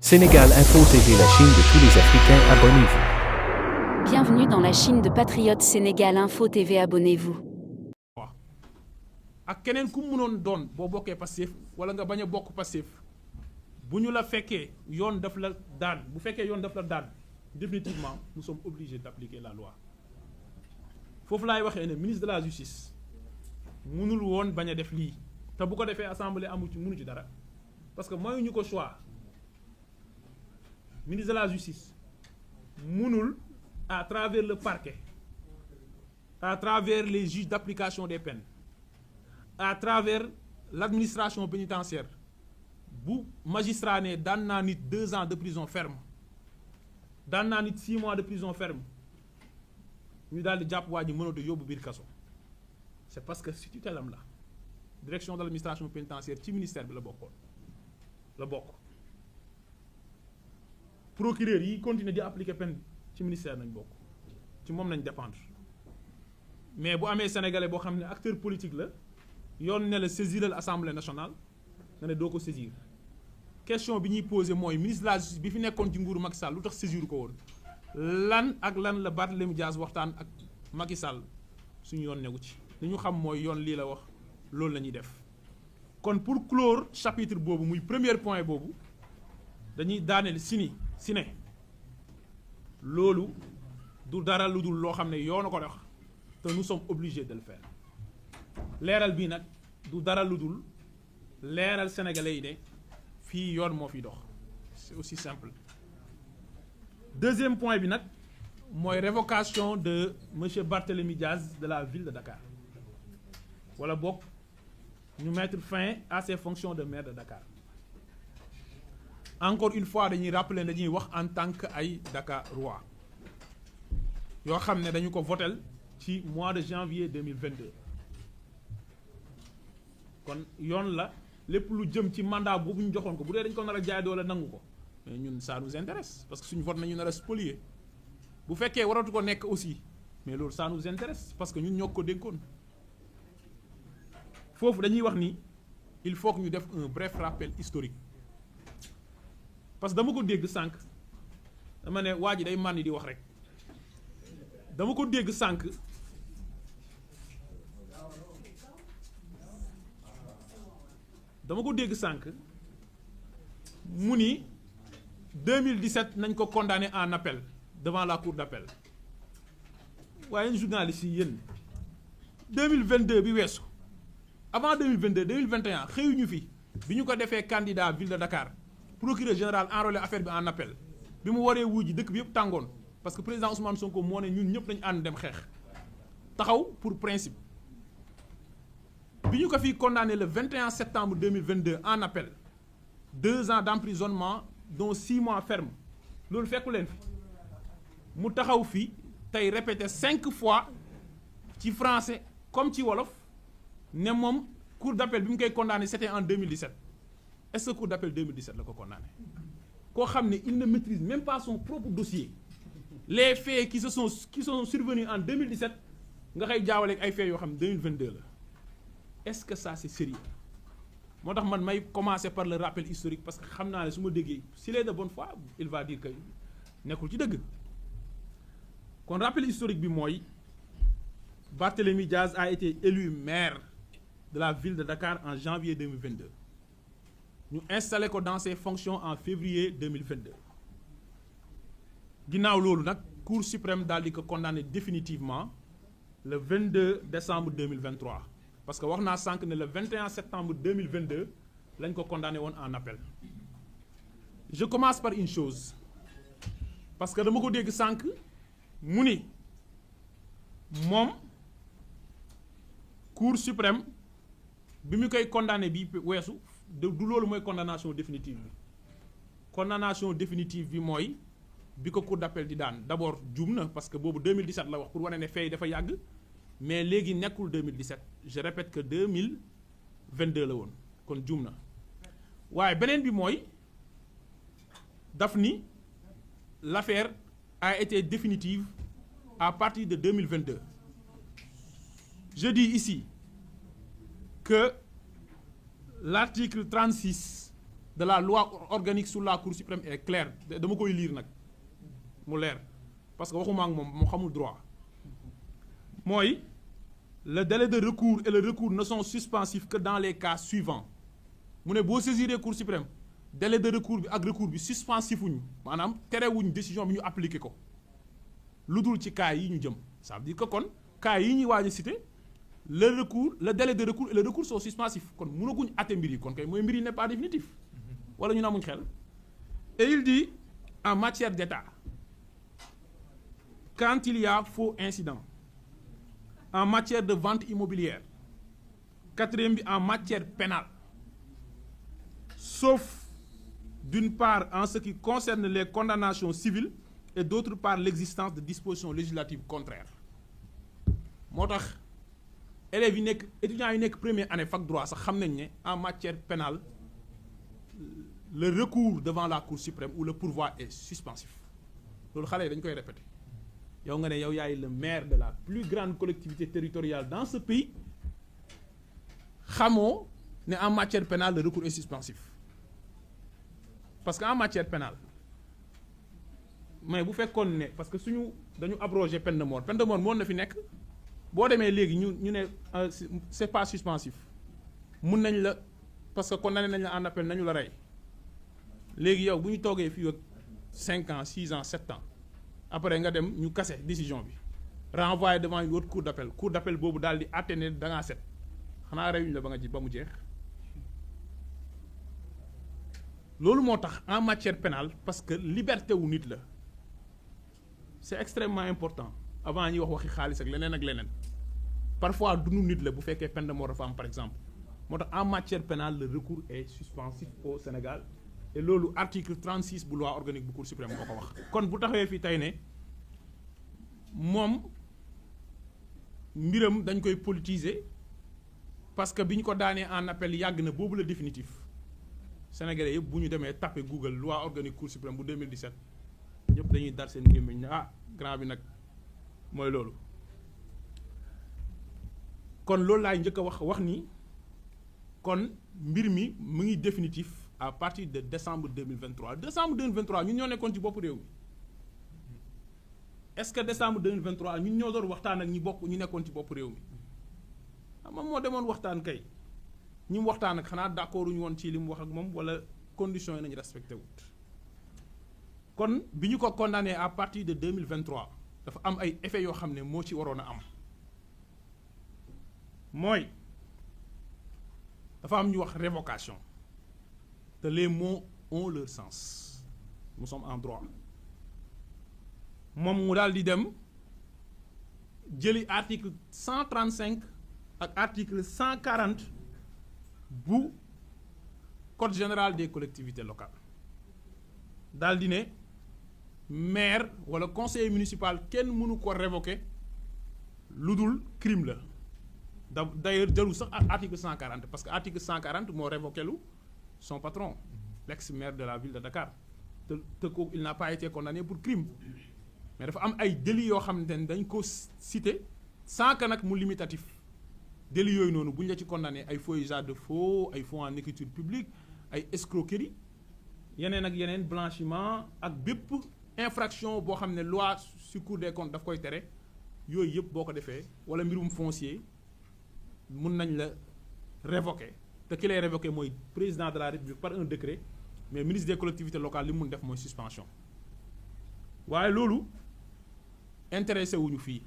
Sénégal Info TV, la Chine de tous les Africains, abonnez-vous. Bienvenue dans la Chine de patriotes Sénégal Info TV, abonnez-vous. waaw ak keneen ku mënoon doon boo bokkee Pastef wala nga bañ a bokk Pastef bu ñu la fekkee yoon daf la daan bu fekkee yoon daf la daan définitivement nous sommes obligés d'appliquer la loi foofu laay waxee ne ministre de la justice mënul woon bañ a def lii te bu ko defee assemblée mënu ci dara parce que mooy ñu ko choix ministre de la justice mënul à travers le parquet, à travers les juges d'application des peines, à travers l'administration pénitentiaire bu magistrat ne daan naa nit 2 ans de prison ferme daan naa nit 6 mois de prison ferme ñu daal di jàpp waa ji mënatu yóbbu biir kaso c'est parce que si tutelam la direction de l'administration pénitentiaire ci ministère bi la bokk procureur yi continuer di appliquer peine ci ministère nañ bokk ci moom nañ dépendre mais bu amee sénégalais boo xam ne acteur politique la yoon ne la saisiral assemblée nationale nga ne doo ko saisir question bi ñuy poser mooy ministre de la justice bi fi nekkoon ci nguuru Macky Sall lu tax saisir ko woon lan la Barthélémy Dias waxtaan ak Macky Sall suñu yoon negu ci li ñu xam mooy yoon lii la wax loolu la ñuy def kon pour clore chapitre boobu muy premier point boobu dañuy daaneel si ne loolu du dara lu dul loo xam ne yoon a ko dox te nous sommes obligés de le faire leeral bii nag du dara lu dul leeral sénégalais yi ne fii yoon moo fi dox c'est aussi simple. Deuxième point bi nag mooy révocation de monsieur Barthélémy Dias de la ville de Dakar wala bokk ñu mettre fin à ses fonctions de maire de Dakar. Encore une fois dañuy rappeler dañuy wax en tant que ay Dakarois yoo xam ne dañu ko votel ci mois de janvier 2022 kon yoon la lépp lu jëm ci mandat boobu ñu joxoon ko bu dee dañ ko nar a jaay doole nangu ko mais ñun ça nous intéresse parce que suñu vote nañu nar a spolier bu fekkee waratu ko nekk aussi mais loolu ça nous intéresse parce que ñun ñoo ko dénkoon foofu dañuy wax ni il faut que ñu def un bref rappel historique parce que dama ko dégg sànq dama ne waa ji day màndi di wax rek dama ko dégg sànq mu ni 2017 nañ ko condamné en appel devant la cour d'appel waaye journaliste yi yéen 2022 bi weesu avant 2022 2021 xëyuñu fi bi ñu ko defee candidat ville de Dakar procureur général enrôlé affaire bi en appel bi mu waree wuuji dëkk bi yëpp tàngoon parce que président Ousmane Sonko moo ne ñun ñëpp nañu ànd dem xeex taxaw pour principe bi ñu ko fi condamné le 21 septembre 2022 en appel 2 ans d'emprisonnement dont 6 mois ferme loolu fekku leen fi mu taxaw fi tey répété 5 fois ci français comme ci wolof ne moom cour d'appel bi mu koy condamné c'était en 2017 est-ce que cour d'appel 2017 la ko condamné koo xam ne il ne maîtrise même pas son propre dossier les faits qui sont survenus en 2017 nga xëy jaawale ak ay faits yoo xam ne 2022 la est-ce que ça c'est sérieux moo tax man may commencer par le rappel historique parce que xam naa ne su ma déggee s'il est de bonne foi il va dire que nekkul ci dëgg kon rappel historique bi mooy Barthélémy Dias a été élu maire de la ville de Dakar en janvier 2022 ñu installé ko dans ses fonctions en février 2022 ginnaaw loolu nag Cour suprême daal di ko condamné définitivement le 22 décembre 2023 parce que wax naa sànq ne le 21 septembre 2022 lañ ko condamné woon en appel je commence par une chose parce que dama ko dégg sànq mu ni moom Cour suprême bi mu koy condamné bi weesu du loolu mooy condamnation définitive bi condamnation définitive bi mooy bi ko cour d'appel di daan d'abord juum na parce que boobu 2017 la wax pour wane ne fay dafa yàgg mais léegi nekkul 2017 je répète que 2022 la woon kon juum na waaye beneen bi mooy daf ni l'affaire a été définitive à partir de 2022 je dis ici que l'article 36 de la loi organique sur la Cour suprême est clair dama koy lire nag mu leer parce que waxuma ak moom xamul droit mooy le délai de recours et le recours ne sont suspensifs que dans les cas suivants mu ne boo saisiree Cour suprême délai de recours bi ak recours bi suspensifuñu maanaam terewuñ décision bi ñu appliqué ko lu dul ci cas yi ñu jëm ça veut dire que kon cas yi ñuy waaj a cité le recours le délai de recours et le recours sont suspensifs kon mënaguñ atte mbir yi kon kay mooy mbir yi n'est pas définitif wala ñu namuñ xel et il dit en matière d'état quand il y a faux incident en matière de vente immobilière quatrième bi en matière pénale sauf d'une part en ce qui concerne les condamnations civiles et d'autre part l'existence de dispositions législatives contraires moo tax élèves yi nekk étudiants yi nekk première année fac droit sax xam nañ ne en matière pénale le recours devant la Cour suprême ou le pourvoi est suspensif loolu xale yi dañ koy répéter yow nga ne yow yaay le maire de la plus grande collectivité territoriale dans ce pays xamoo ne en matière pénale le recours est suspensif parce que en matière pénale mais bu fekkoon ne parce que suñu dañu abroger peine de mort moom na fi nekk boo demee léegi ñu ne c'est pas suspensif mun nañ la parce que condamné nañ la en appel nañu la rey léegi yow bu ñu toogee fii ak 5 ans 6 ans 7 ans après nga dem ñu kase décision bi renvoyé devant une autre cour d'appel boobu daal di àtte ne da ngaa set xanaa reyuñ la ba nga ji ba mu jeex loolu moo tax en matière pénale parce que liberté wu nit la c'est extrêmement important avant ñuy wax waxi xaalis ak leneen parfois dunu nit la bu fekkee peine de mort dafa am par exemple moo tax en matière pénale le recours est suspensif au Sénégal et loolu article 36 bu loi organique bu Cour suprême moo ko wax kon bu taxawee fii tey ne moom mbiram dañ koy politiser parce que bi ñu ko daanee en appel yàgg na boobu la définitif Sénégalais yëpp bu ñu demee tapé Google loi organique Cour suprême bu 2017 ñëpp dañuy dar seen gémmiñ ne grand bi nag mooy loolu kon loolu laay njëkk a wax ni kon mbir mi mu ngi définitif à partir de décembre 2023 ñun ñoo nekkoon ci bopp réew mi est-ce que décembre 2023 ñun ñoo doon waxtaan ak ñu nekkoon ci bopp réew mi moom moo demoon waxtaan kay ñi mu waxtaan ak xanaa d'accord ñu woon ci li mu wax ak moom wala conditions yi nañu respecté wut kon bi ñu ko condamné à partir de 2023 dafa am ay effets yoo xam ne moo ci waroon a am mooy dafa am ñu wax révocation te les mots ont leur sens nous sommes en droit moom mu daal di dem jëli article 135 ak article 140 bu code général des collectivités locales daal di ne maire wala conseiller municipal kenn mënu ko révoquer lu dul crime la d'ailleurs jarul sax article 140 parce que article 140 moo révoqué lu son patron l'ex-maire de la ville de Dakar te kooku il n'a pas été condamné pour crime mais dafa am ay délits yoo xamante ne dañ ko cité sans que nag mu limitatif délits yooyu noonu bu ñu la ci condamné ay faux usage de faux ay faux en écriture publique ay escroquerie yeneen ak yeneen blanchiment ak bépp infraction boo xam ne loi sur Cour des comptes daf koy tere yooyu yëpp boo ko defee wala mbirum foncier mun nañ la révoquer te ki lay révoquer mooy président de la République par un décret mais ministre des collectivités locales li mun def mooy suspension waaye loolu intéressé wuñu fii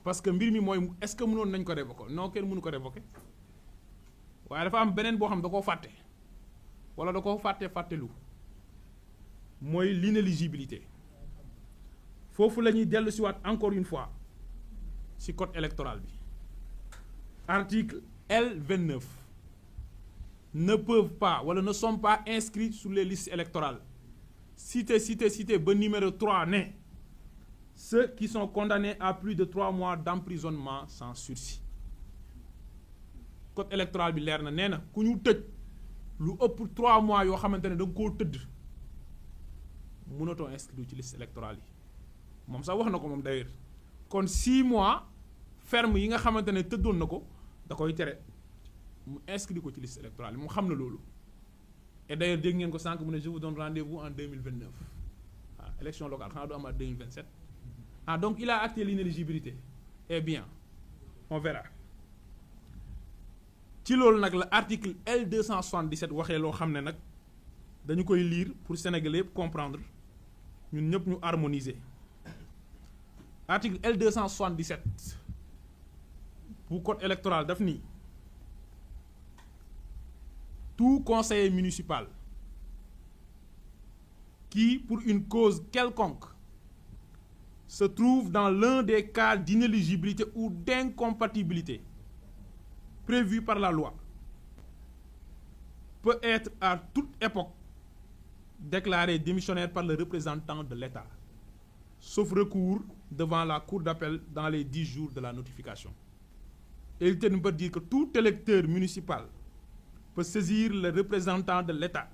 parce que mbir mi mooy est-ce que mënoon nañ ko révoquer non kenn mënu ko révoquer waaye dafa am beneen boo xam da koo fàtte wala da koo fàttelu mooy l'inéligibilité foofu la ñuy dellu si waat encore une fois ci code électoral bi article L29 ne peuvent pas wala ne sont pas inscrits sur les listes électorales cité ba numéro 3 ne ceux qui sont condamnés à plus de 3 mois d'emprisonnement sans sursis code électoral bi leer na nee na ku ñu tëj lu ëpp 3 mois yoo xamante ne da nga koo tëdd mënatoo inscrit ci liste électorale yi moom sax wax na ko moom d'ailleurs kon 6 mois ferme yi nga xamante ne tëddoon na ko da koy tere mu inscrit ko ci liste électorale yi mu xam na loolu et d'ailleurs dégg ngeen ko sànq mu ne je vous donne rendez-vous en 2029 ah élection locale xanaa du amaat 2027 ah donc il a acté l'inéligibilité eh bien on verra ci loolu nag la article L277 waxee loo xam ne nag dañu koy lire pour Sénégalais yëpp comprendre ñun ñëpp ñu harmoniser article L277 bu code électoral daf ni tout conseiller municipal qui, pour une cause quelconque, se trouve dans l'un des cas d'inéligibilité ou d'incompatibilité prévus par la loi, peut être à toute époque déclaré démissionnaire par le représentant de l'État, sauf recours devant la Cour d'appel dans les 10 jours de la notification. Et il peut dire que tout électeur municipal peut saisir le représentant de l'État